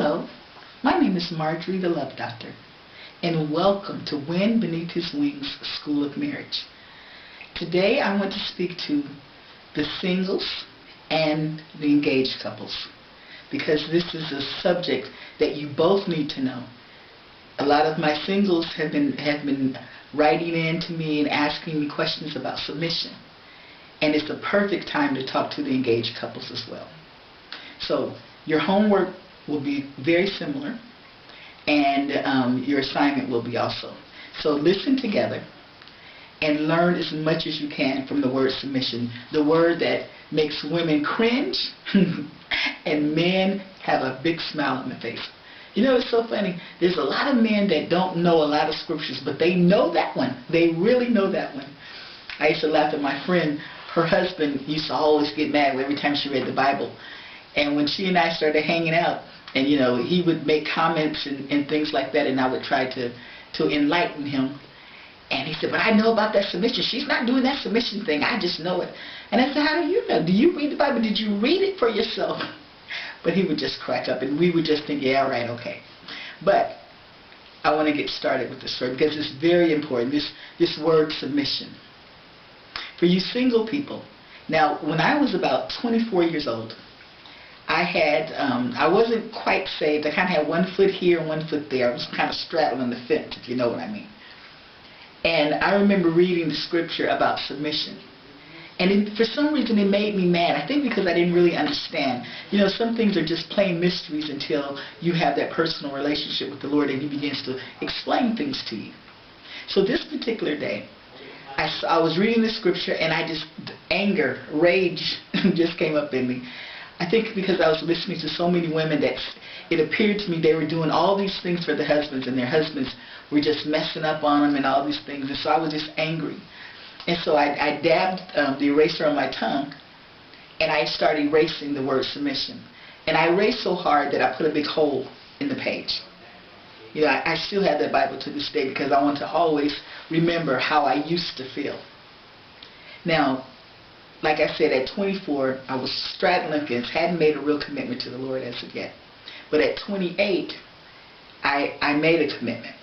Hello, my name is Marjorie the Love Doctor, and welcome to Wind Beneath His Wings School of Marriage. Today I want to speak to the singles and the engaged couples, because this is a subject that you both need to know. A lot of my singles have been writing in to me and asking me questions about submission, and it's the perfect time to talk to the engaged couples as well. So your homework will be very similar, and your assignment will be also. So listen together and learn as much as you can from the word submission, the word that makes women cringe and men have a big smile on their face. You know, it's so funny. There's a lot of men that don't know a lot of scriptures, but they know that one. They really know that one. I used to laugh at my friend. Her husband used to always get mad every time she read the Bible. And when she and I started hanging out, and you know, he would make comments and things like that, and I would try to enlighten him. And he said, but I know about that submission. She's not doing that submission thing. I just know it. And I said, how do you know? Do you read the Bible? Did you read it for yourself? But he would just crack up, and we would just think, yeah, right, okay. But I want to get started with this story because it's very important, this word submission. For you single people, now when I was about 24 years old, I wasn't quite saved. I kind of had one foot here and one foot there. I was kind of straddling the fence, if you know what I mean. And I remember reading the scripture about submission. And for some reason it made me mad. I think because I didn't really understand. You know, some things are just plain mysteries until you have that personal relationship with the Lord and He begins to explain things to you. So this particular day, I was reading the scripture and anger, rage just came up in me. I think because I was listening to so many women that it appeared to me they were doing all these things for their husbands, and their husbands were just messing up on them and all these things. And so I was just angry. And so I dabbed the eraser on my tongue, and I started erasing the word submission. And I erased so hard that I put a big hole in the page. You know, I still have that Bible to this day because I want to always remember how I used to feel. Now, like I said, at 24, I was straddling the fence, hadn't made a real commitment to the Lord as of yet. But at 28, I made a commitment.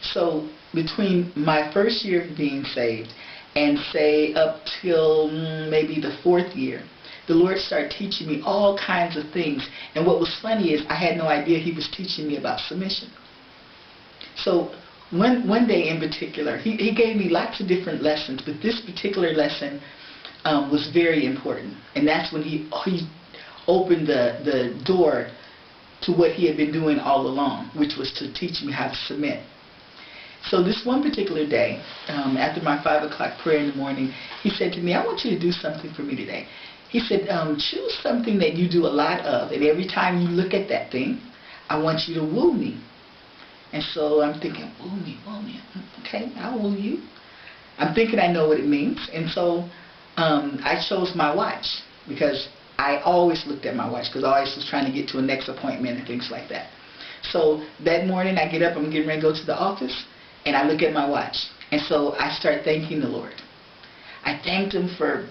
So between my first year of being saved and say up till maybe the 4th year, the Lord started teaching me all kinds of things. And what was funny is I had no idea He was teaching me about submission. So one day in particular, he gave me lots of different lessons, but this particular lesson was very important. And that's when he opened the door to what He had been doing all along, which was to teach me how to submit. So this one particular day, after my 5 o'clock prayer in the morning, he said to me, I want you to do something for me today. He said, choose something that you do a lot of, and every time you look at that thing, I want you to woo me. And so I'm thinking, woo me, okay, I'll woo you. I'm thinking I know what it means. And so I chose my watch, because I always looked at my watch, because I always was trying to get to a next appointment and things like that. So that morning I get up, I'm getting ready to go to the office, and I look at my watch. And so I start thanking the Lord. I thanked Him for,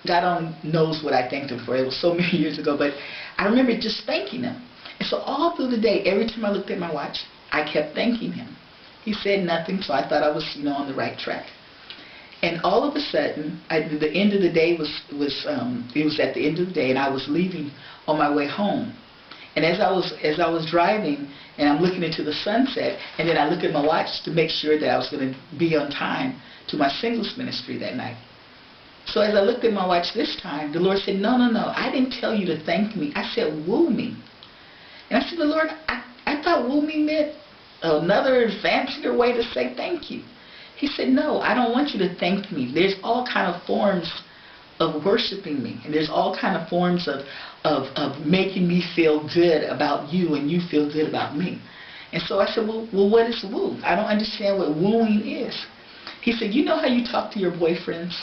God only knows what I thanked Him for. It was so many years ago, but I remember just thanking Him. And so all through the day, every time I looked at my watch, I kept thanking Him. He said nothing, so I thought I was, on the right track. And all of a sudden, the end of the day it was at the end of the day, and I was leaving on my way home. And as I was driving, and I'm looking into the sunset, and then I look at my watch to make sure that I was going to be on time to my singles ministry that night. So as I looked at my watch this time, the Lord said, no, I didn't tell you to thank me. I said, woo me. And I said, the Lord, I thought woo me meant another fancier way to say thank you. He said, no, I don't want you to thank me. There's all kind of forms of worshiping me, and there's all kind of forms of making me feel good about you and you feel good about me. And so I said, well, what is woo? I don't understand what wooing is. He said, you know how you talk to your boyfriends?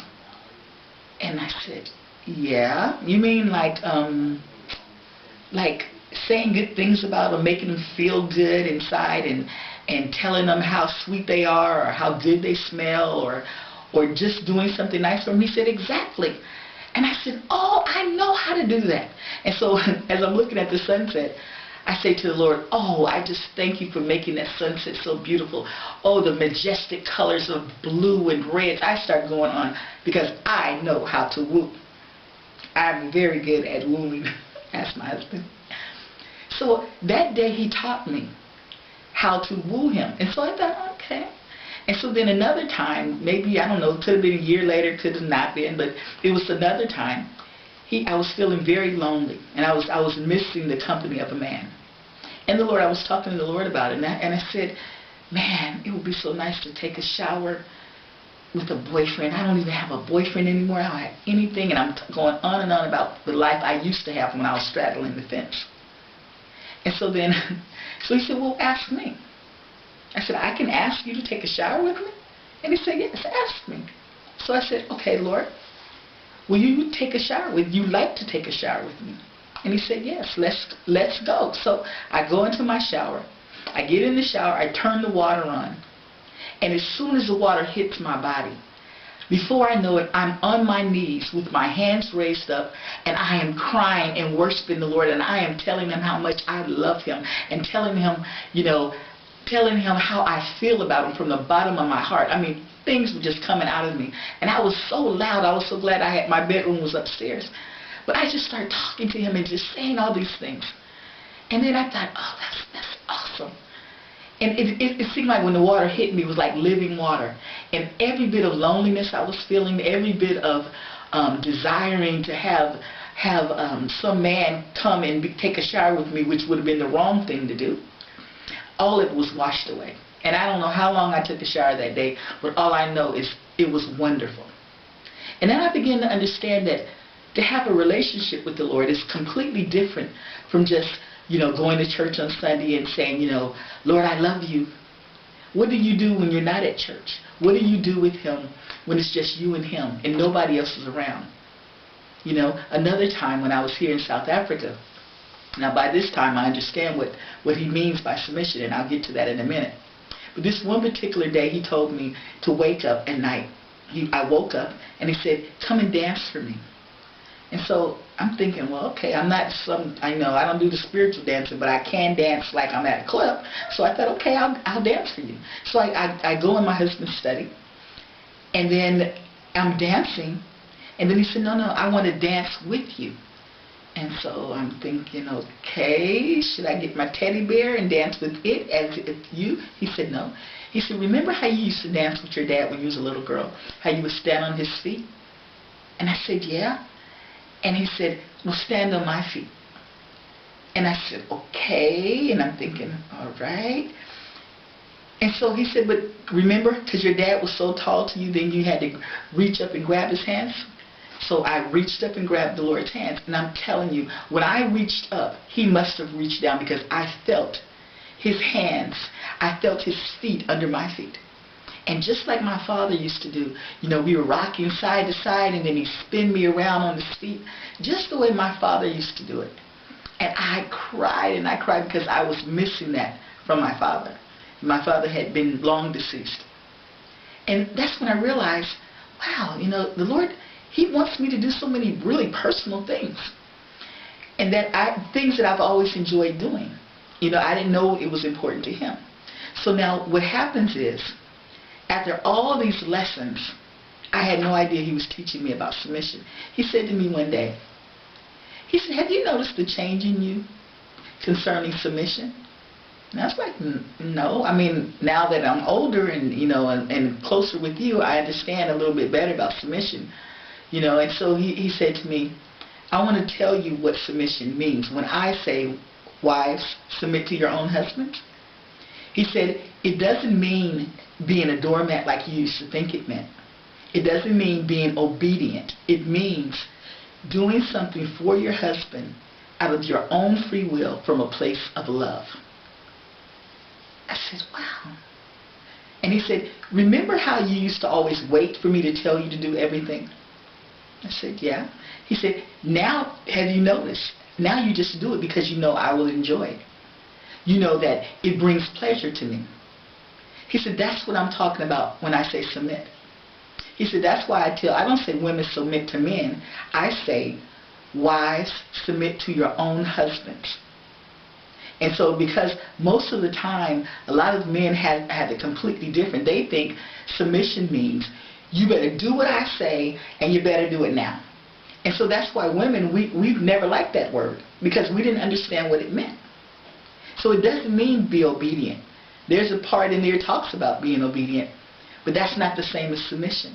And I said, yeah. You mean like saying good things about them, making them feel good inside, and telling them how sweet they are, or how good they smell, or just doing something nice for them? He said, exactly. And I said, oh, I know how to do that. And so as I'm looking at the sunset, I say to the Lord, oh, I just thank you for making that sunset so beautiful. Oh, the majestic colors of blue and red. I start going on because I know how to woo. I'm very good at wooing, ask my husband. So that day he taught me how to woo him. And so I thought, okay. And so then another time, maybe, I don't know, it could have been a year later, could have not been, but it was another time. I was feeling very lonely, and I was missing the company of a man. And I was talking to the Lord about it, and I said, man, it would be so nice to take a shower with a boyfriend. I don't even have a boyfriend anymore. I don't have anything, and I'm going on and on about the life I used to have when I was straddling the fence. And so then, so he said, well, ask me. I said, I can ask you to take a shower with me? And he said, yes, ask me. So I said, okay, Lord, will you take a shower with you? Like to take a shower with me? And he said, yes, let's go. So I go into my shower. I get in the shower. I turn the water on. And as soon as the water hits my body, before I know it, I'm on my knees with my hands raised up, and I am crying and worshiping the Lord, and I am telling him how much I love him, and telling him, telling him how I feel about him from the bottom of my heart. I mean, things were just coming out of me. And I was so loud. I was so glad my bedroom was upstairs. But I just started talking to him and just saying all these things. And then I thought, oh, that's awesome. And it seemed like when the water hit me, it was like living water. And every bit of loneliness I was feeling, every bit of desiring to have some man come and take a shower with me, which would have been the wrong thing to do, all of it was washed away. And I don't know how long I took a shower that day, but all I know is it was wonderful. And then I began to understand that to have a relationship with the Lord is completely different from just, going to church on Sunday and saying, Lord, I love you. What do you do when you're not at church? What do you do with him when it's just you and him and nobody else is around? Another time when I was here in South Africa, now by this time I understand what he means by submission, and I'll get to that in a minute. But this one particular day he told me to wake up at night. I woke up and he said, come and dance for me. And so I'm thinking, well, okay, I don't do the spiritual dancing, but I can dance like I'm at a club. So I thought, okay, I'll dance for you. So I go in my husband's study, and then I'm dancing, and then he said, no, I want to dance with you. And so I'm thinking, okay, should I get my teddy bear and dance with it as if you? He said, no. He said, remember how you used to dance with your dad when you was a little girl? How you would stand on his feet? And I said, yeah. And he said, well, stand on my feet. And I said, okay. And I'm thinking, all right. And so he said, but remember, because your dad was so tall to you, then you had to reach up and grab his hands? So I reached up and grabbed the Lord's hands. And I'm telling you, when I reached up, he must have reached down, because I felt his hands. I felt his feet under my feet. And just like my father used to do, we were rocking side to side, and then he'd spin me around on his feet, just the way my father used to do it. And I cried because I was missing that from my father. My father had been long deceased. And that's when I realized, wow, the Lord, he wants me to do so many really personal things. And things that I've always enjoyed doing. I didn't know it was important to him. So now what happens is, after all these lessons, I had no idea he was teaching me about submission. He said to me one day, he said, have you noticed the change in you concerning submission? And I was like, no. I mean, now that I'm older and, and closer with you, I understand a little bit better about submission. And so he said to me, I want to tell you what submission means. When I say, wives, submit to your own husbands, he said, it doesn't mean being a doormat like you used to think it meant. It doesn't mean being obedient. It means doing something for your husband out of your own free will from a place of love. I said, wow. And he said, remember how you used to always wait for me to tell you to do everything? I said, yeah. He said, now have you noticed? Now you just do it because you know I will enjoy it. You know that it brings pleasure to me. He said, that's what I'm talking about when I say submit. He said, that's why I don't say women submit to men. I say, wives, submit to your own husbands. And so because most of the time, a lot of men have it completely different. They think submission means you better do what I say and you better do it now. And so that's why women, we've never liked that word because we didn't understand what it meant. So it doesn't mean be obedient. There's a part in there that talks about being obedient, but that's not the same as submission.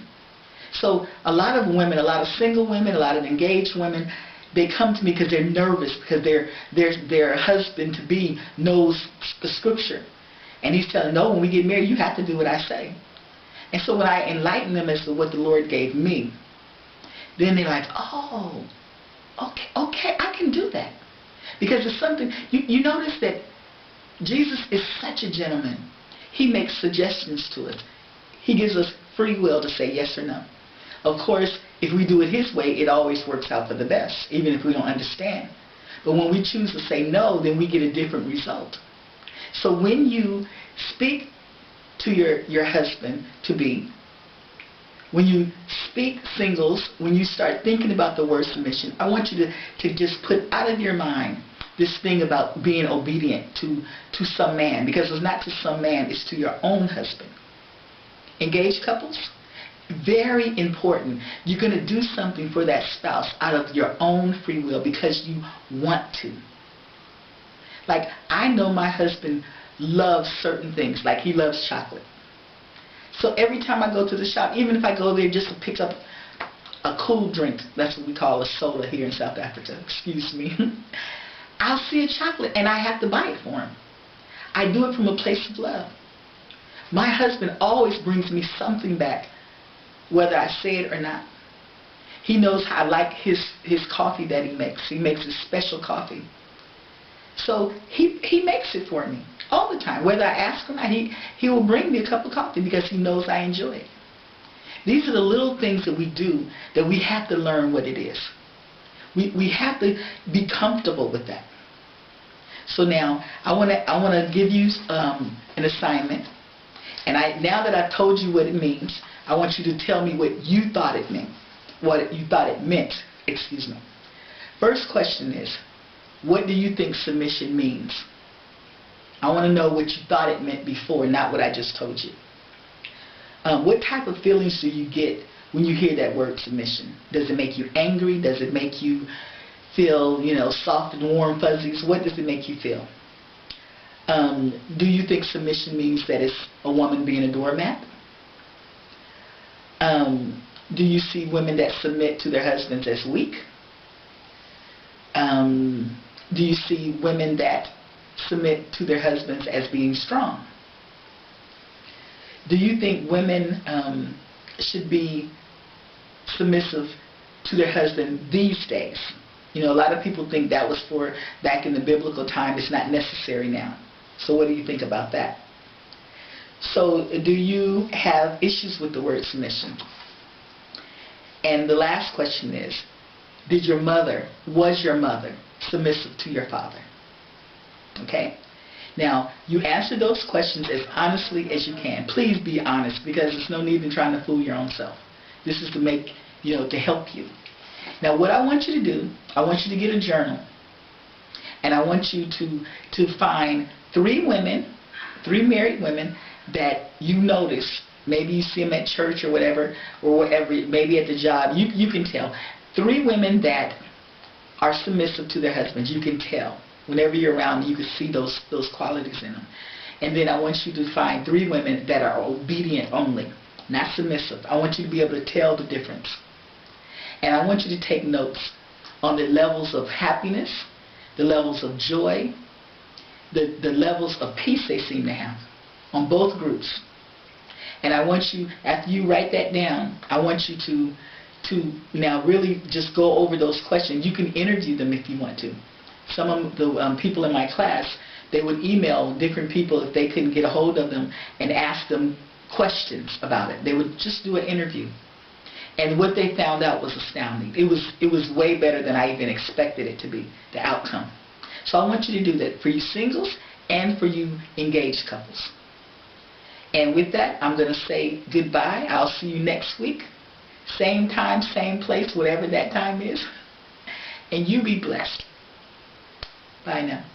So a lot of women, a lot of single women, a lot of engaged women, they come to me because they're nervous because their husband-to-be knows the scripture. And he's telling them, no, when we get married, you have to do what I say. And so when I enlighten them as to what the Lord gave me, then they're like, oh, okay, I can do that. Because it's something, you notice that Jesus is such a gentleman. He makes suggestions to us. He gives us free will to say yes or no. Of course, if we do it his way, it always works out for the best, even if we don't understand. But when we choose to say no, then we get a different result. So when you speak to your husband-to-be, when you speak singles, when you start thinking about the word submission, I want you to just put out of your mind this thing about being obedient to some man, because it's not to some man, it's to your own husband. Engaged couples, very important. You're going to do something for that spouse out of your own free will because you want to. Like, I know my husband loves certain things, like he loves chocolate. So every time I go to the shop, even if I go there just to pick up a cool drink, that's what we call a soda here in South Africa, excuse me, I'll see a chocolate and I have to buy it for him. I do it from a place of love. My husband always brings me something back, whether I say it or not. He knows I like his coffee that he makes. He makes a special coffee. So he makes it for me all the time. Whether I ask him or not, he will bring me a cup of coffee because he knows I enjoy it. These are the little things that we do that we have to learn what it is. We have to be comfortable with that. So now I want to give you an assignment. And now that I've told you what it means, I want you to tell me what you thought it meant. What you thought it meant. Excuse me. First question is, what do you think submission means? I want to know what you thought it meant before, not what I just told you. What type of feelings do you get when you hear that word submission? Does it make you angry? Does it make you feel, soft and warm fuzzies? What does it make you feel? Do you think submission means that it's a woman being a doormat? Do you see women that submit to their husbands as weak? Do you see women that submit to their husbands as being strong? Do you think women should be submissive to their husband these days? A lot of people think that was for back in the biblical time. It's not necessary now. So what do you think about that? So do you have issues with the word submission? And the last question is, was your mother submissive to your father? Okay? Now, you answer those questions as honestly as you can. Please be honest, because there's no need in trying to fool your own self. This is to make, to help you. Now, what I want you to do, I want you to get a journal, and I want you to find 3 married women that you notice. Maybe you see them at church or whatever, maybe at the job. You can tell. 3 women that are submissive to their husbands. You can tell. Whenever you're around, you can see those qualities in them. And then I want you to find 3 women that are obedient only, not submissive. I want you to be able to tell the difference. And I want you to take notes on the levels of happiness, the levels of joy, the levels of peace they seem to have on both groups. And I want you, after you write that down, I want you to now really just go over those questions. You can interview them if you want to. Some of the people in my class, they would email different people if they couldn't get a hold of them and ask them questions about it. They would just do an interview. And what they found out was astounding. It was way better than I even expected it to be, the outcome. So I want you to do that for you singles and for you engaged couples. And with that, I'm going to say goodbye. I'll see you next week. Same time, same place, whatever that time is. And you be blessed. Bye now.